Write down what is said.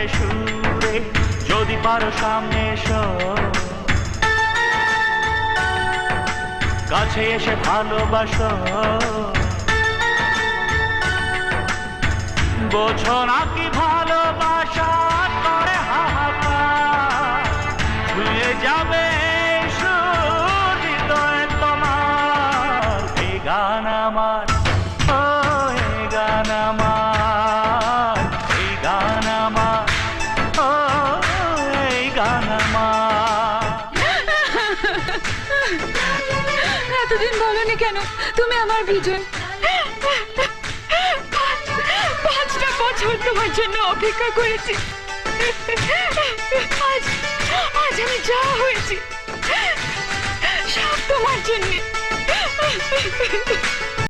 ওঠে সুরে, যদি পারো সামনে এসো, কাছে এসে ভালোবাসো। বোঝো না কি ভালোবাসা করে হাহাকার, ছুঁয়ে যাবে হৃদয় তোমার। এই গান আমার, ও এই গান আমার, এই গান আমার, ও এই গান আমার। এতদিন বলনি কেন তুমি আমার বিজয়? 5টা বছর তোমার জন্য অপেক্ষা করেছি। আজ আজ আমি যা হয়েছি সব তোমার জন্য।